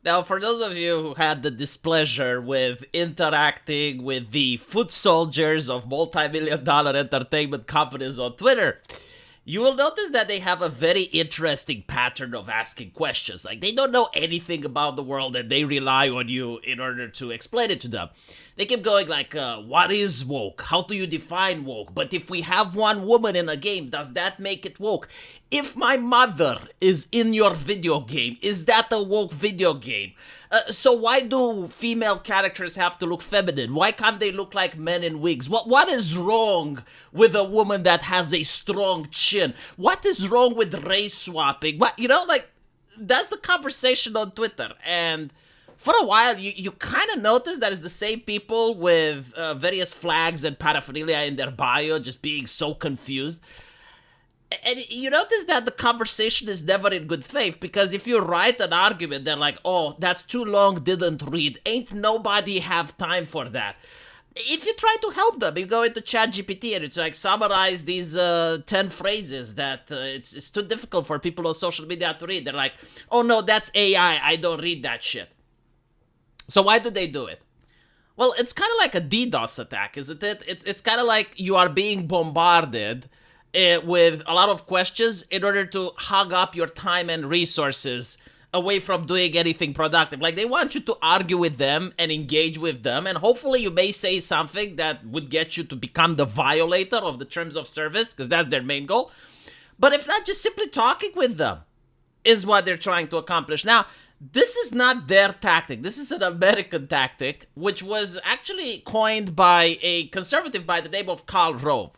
Now, for those of you who had the displeasure with interacting with the foot soldiers of multi-million dollar entertainment companies on Twitter, you will notice that they have a very interesting pattern of asking questions. Like, they don't know anything about the world and they rely on you in order to explain it to them. They keep going like, what is woke? How do you define woke? But if we have one woman in a game, does that make it woke? If my mother is in your video game, is that a woke video game? So why do female characters have to look feminine? Why can't they look like men in wigs? What is wrong with a woman that has a strong chin? What is wrong with race swapping? That's the conversation on Twitter. And for a while, you kind of notice that it's the same people with various flags and paraphernalia in their bio just being so confused. And you notice that the conversation is never in good faith, because if you write an argument, they're like, oh, that's too long, didn't read. Ain't nobody have time for that. If you try to help them, you go into ChatGPT and it's like, summarize these 10 phrases that it's too difficult for people on social media to read. They're like, oh no, that's AI, I don't read that shit. So why do they do it? Well, it's kind of like a DDoS attack, isn't it? It's kind of like you are being bombarded with a lot of questions in order to hog up your time and resources away from doing anything productive. Like, they want you to argue with them and engage with them, and hopefully you may say something that would get you to become the violator of the terms of service, because that's their main goal. But if not, just simply talking with them is what they're trying to accomplish. Now, this is not their tactic. This is an American tactic, which was actually coined by a conservative by the name of Karl Rove.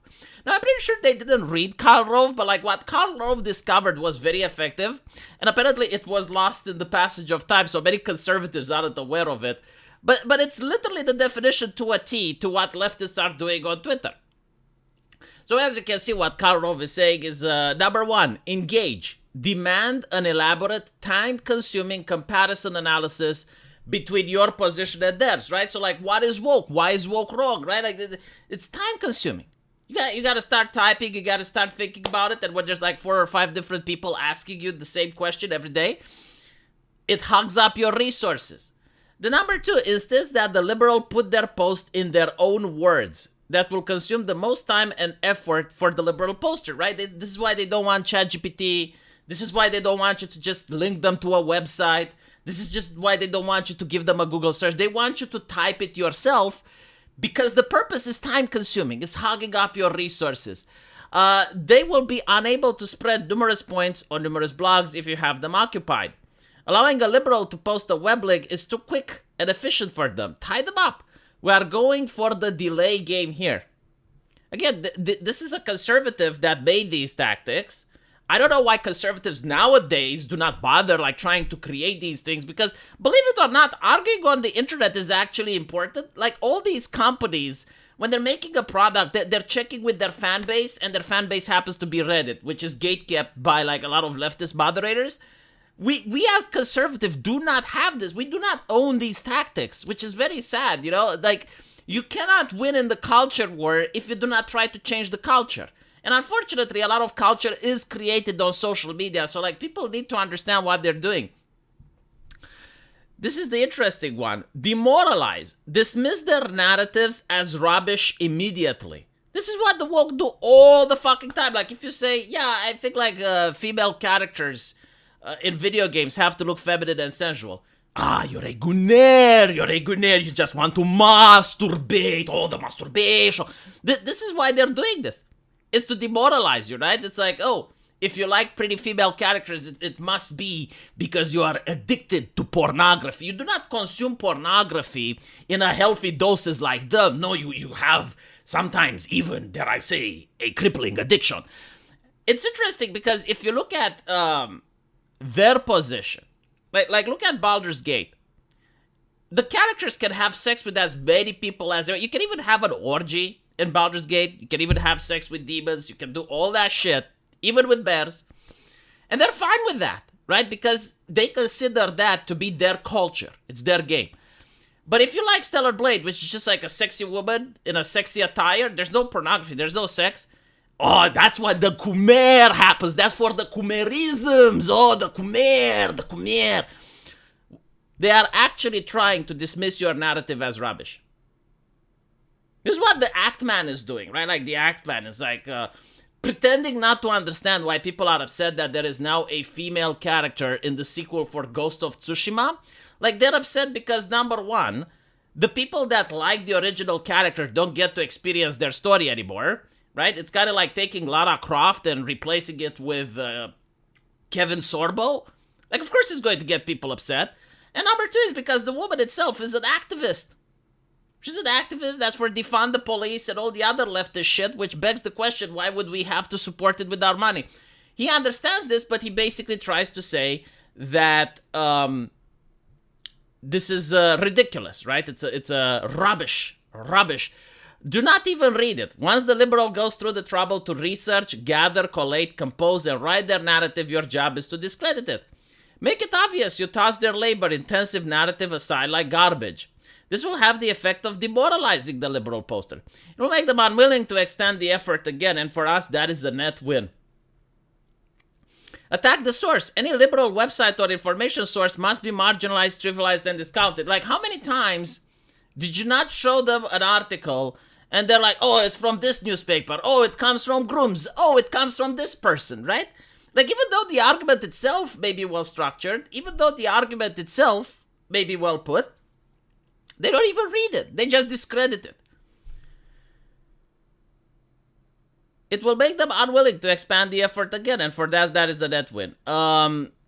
Now, I'm pretty sure they didn't read Karl Rove, but like what Karl Rove discovered was very effective, and apparently it was lost in the passage of time, so many conservatives aren't aware of it. But it's literally the definition to a T to what leftists are doing on Twitter. So as you can see, what Karl Rove is saying is, number one, engage. Demand an elaborate, time-consuming comparison analysis between your position and theirs, right? So like, what is woke? Why is woke wrong, right? Like, it's time-consuming. You got to start typing, you got to start thinking about it, and when there's like 4 or 5 different people asking you the same question every day, it hogs up your resources. The number 2 is this, that the liberal put their post in their own words. That will consume the most time and effort for the liberal poster, right? This is why they don't want ChatGPT. This is why they don't want you to just link them to a website. This is just why they don't want you to give them a Google search. They want you to type it yourself, because the purpose is time consuming. It's hogging up your resources. They will be unable to spread numerous points on numerous blogs if you have them occupied. Allowing a liberal to post a web link is too quick and efficient for them. Tie them up. We are going for the delay game here. Again, this is a conservative that made these tactics. I don't know why conservatives nowadays do not bother like trying to create these things, because believe it or not, arguing on the internet is actually important. Like, all these companies, when they're making a product, they're checking with their fan base, and their fan base happens to be Reddit, which is gatekept by like a lot of leftist moderators. We as conservatives do not have this. We do not own these tactics, which is very sad, you know? Like, you cannot win in the culture war if you do not try to change the culture. And unfortunately, a lot of culture is created on social media, so like, people need to understand what they're doing. This is the interesting one. Demoralize. Dismiss their narratives as rubbish immediately. This is what the woke do all the fucking time. Like, if you say, yeah, I think like female characters in video games have to look feminine and sensual. Ah, you're a gunner, you just want to masturbate, all the masturbation. This is why they're doing this. It's to demoralize you, right? It's like, oh, if you like pretty female characters, it must be because you are addicted to pornography. You do not consume pornography in a healthy doses like them. No, you have sometimes even, dare I say, a crippling addiction. It's interesting because if you look at their position, like look at Baldur's Gate. The characters can have sex with as many people as they. You can even have an orgy in Baldur's Gate. You can even have sex with demons. You can do all that shit, even with bears. And they're fine with that, right? Because they consider that to be their culture. It's their game. But if you like Stellar Blade, which is just like a sexy woman in a sexy attire, there's no pornography, there's no sex. Oh, that's what the Khmer happens. That's for the Khmerisms. Oh, the Khmer. they are actually trying to dismiss your narrative as rubbish. This is what the Act Man is doing, right? Like the Act Man is like pretending not to understand why people are upset that there is now a female character in the sequel for Ghost of Tsushima. Like, they're upset because, number one, the people that like the original character don't get to experience their story anymore, right? It's kind of like taking Lara Croft and replacing it with Kevin Sorbo. Like, of course it's going to get people upset. And number two is because the woman itself is an activist. She's an activist that's for defund the police and all the other leftist shit, which begs the question, why would we have to support it with our money? He understands this, but he basically tries to say that this is ridiculous, right? It's a rubbish. Do not even read it. Once the liberal goes through the trouble to research, gather, collate, compose, and write their narrative, your job is to discredit it. Make it obvious you toss their labor-intensive narrative aside like garbage. This will have the effect of demoralizing the liberal poster. It will make them unwilling to extend the effort again, and for us, that is a net win. Attack the source. Any liberal website or information source must be marginalized, trivialized, and discounted. Like, how many times did you not show them an article and they're like, oh, it's from this newspaper. Oh, it comes from Grooms. Oh, it comes from this person, right? Like, even though the argument itself may be well structured, even though the argument itself may be well put, they don't even read it. They just discredit it. It will make them unwilling to expand the effort again, and for that is a net win.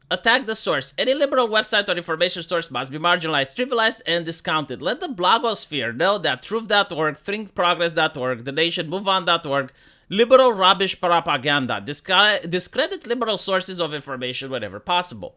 Attack the source. Any liberal website or information source must be marginalized, trivialized, and discounted. Let the blogosphere know that truth.org, thinkprogress.org, thenationmoveon.org, liberal rubbish propaganda. Discredit liberal sources of information whenever possible.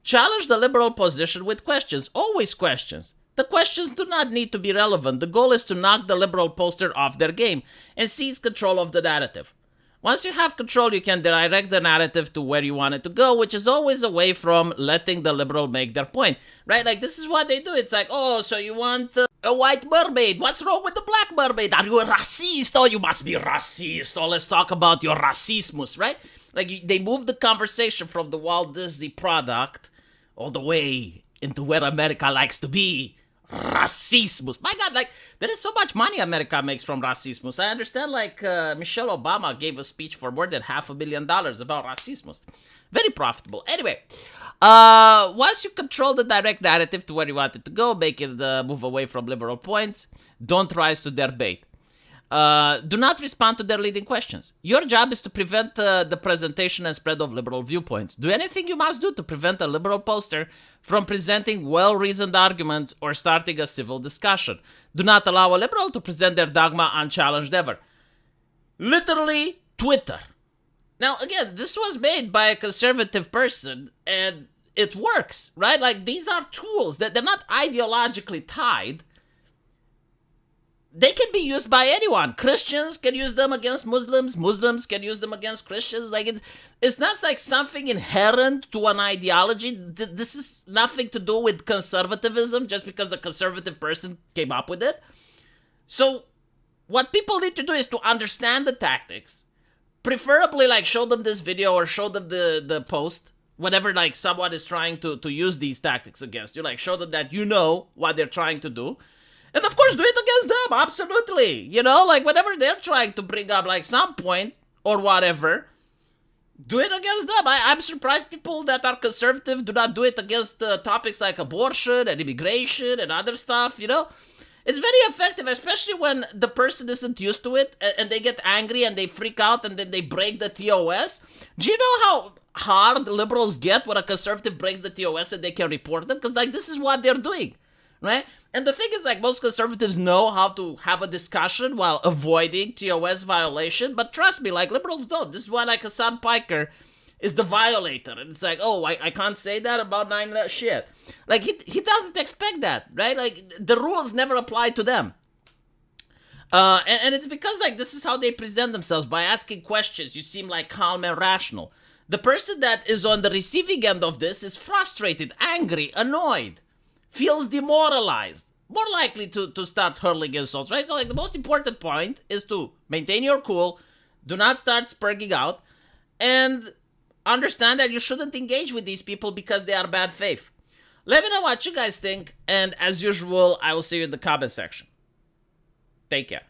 Challenge the liberal position with questions. Always questions. The questions do not need to be relevant. The goal is to knock the liberal poster off their game and seize control of the narrative. Once you have control, you can direct the narrative to where you want it to go, which is always away from letting the liberal make their point, right? Like, this is what they do. It's like, oh, so you want a white mermaid. What's wrong with the black mermaid? Are you a racist? Oh, you must be racist. Oh, let's talk about your racismus, right? Like, they move the conversation from the Walt Disney product all the way into where America likes to be. Racismus. My God, like, there is so much money America makes from racismus. I understand, like, Michelle Obama gave a speech for more than $500 million about racismus. Very profitable. Anyway, once you control the direct narrative to where you want it to go, make it move away from liberal points, don't rise to their bait. Do not respond to their leading questions. Your job is to prevent the presentation and spread of liberal viewpoints. Do anything you must do to prevent a liberal poster from presenting well-reasoned arguments or starting a civil discussion. Do not allow a liberal to present their dogma unchallenged ever. Literally, Twitter. Now, again, this was made by a conservative person, and it works, right? Like, these are tools that they're not ideologically tied. They can be used by anyone. Christians can use them against Muslims. Muslims can use them against Christians. Like, it's not like something inherent to an ideology. This is nothing to do with conservatism just because a conservative person came up with it. So what people need to do is to understand the tactics. Preferably, like, show them this video or show them the post whenever, like, someone is trying to use these tactics against you. Like, show them that you know what they're trying to do. And of course, do it against them, absolutely. You know, like, whenever they're trying to bring up, like, some point or whatever, do it against them. I'm surprised people that are conservative do not do it against topics like abortion and immigration and other stuff, you know? It's very effective, especially when the person isn't used to it and they get angry and they freak out and then they break the TOS. Do you know how hard liberals get when a conservative breaks the TOS and they can report them? Because, like, this is what they're doing, right? And the thing is, like, most conservatives know how to have a discussion while avoiding TOS violation, but trust me, like, liberals don't. This is why, like, Hassan Piker is the violator, and it's like, oh, I can't say that about 9/11 shit. Like, he doesn't expect that, right? Like, the rules never apply to them. And it's because, like, this is how they present themselves. By asking questions, you seem, like, calm and rational. The person that is on the receiving end of this is frustrated, angry, annoyed, feels demoralized, more likely to start hurling insults, right? So, like, the most important point is to maintain your cool, do not start spurging out, and understand that you shouldn't engage with these people because they are bad faith. Let me know what you guys think, and as usual, I will see you in the comment section. Take care.